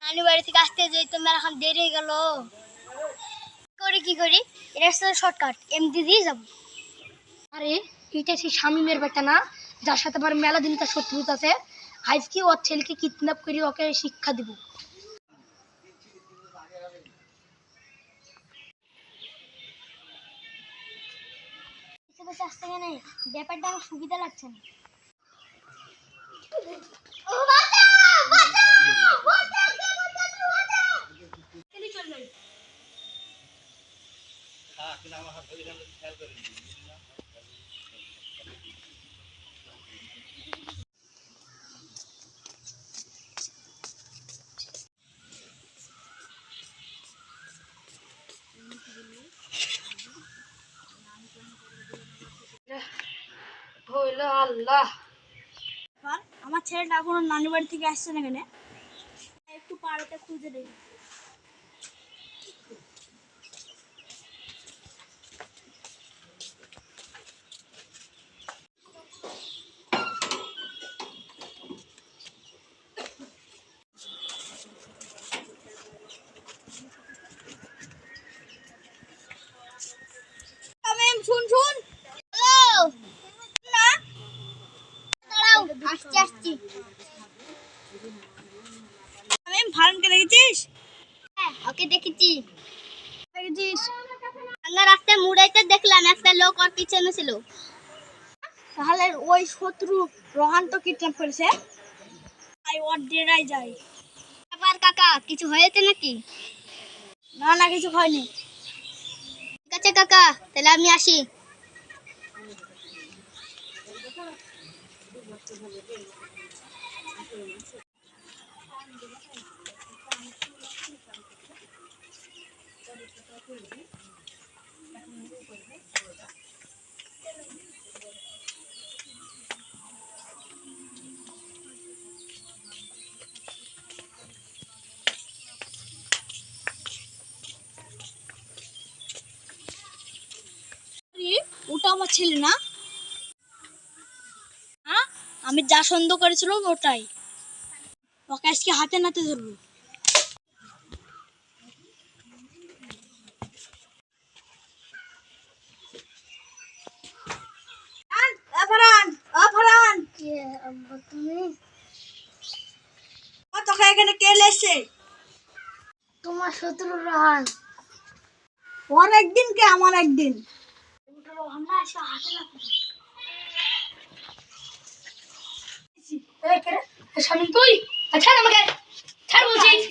নানি বাড়ি থেকে আসতে যাই তো মেলা এখন দেরি হয়ে গেল। কি করি এটা শর্টকাট এমনি দিয়ে যাবো। আরে এটা সেই শামিমের বেটা না, যার সাথে আমার মেলা দিন তার শত্রুতা আছে। আজকে ওর ছেলেকে কিডন্যাপ করে ওকে শিক্ষা দিব। আসতে গেলে ব্যাপারটা আমার সুবিধা লাগছে না। আল্লাহ, আমার ছেলেটা এখনো নানি বাড়ি থেকে আসছে না, কেন একটু পাড়াতে খুঁজে দেখি। শুন শুন, হ্যালো, না দাঁড়াও, আসছি আসছি। আমি ফারুনকে দেখেছিস? হ্যাঁ, ওকে দেখেছি। দেখেছিস? আমরা রাস্তায় মুড়াইতে দেখলাম একটা লোক ওর পিছনে ছিল। তাহলে ওই শত্রু রোহান তো কিডন্যাপ করেছে। আই ওর ডেরাই যাই। আবার কাকা কিছু হয়েছে নাকি? না না, কিছু হয়নি। ঠিক আছে কাকা, তাহলে আমি আসি। ওটা আমার ছেলে না? হ্যাঁ, আমি যা সন্দেহ করেছিলাম ওটাই। ওকে আজকে হাতে নাতে ধরবো। তোকে এখানে কে লেছে? তোমার শত্রু রোহান। ওর একদিন কে আমার একদিন। রোহান না এসে হাতে নাতে শামিম তুই ছাড় আমাকে, ছাড় বলছি।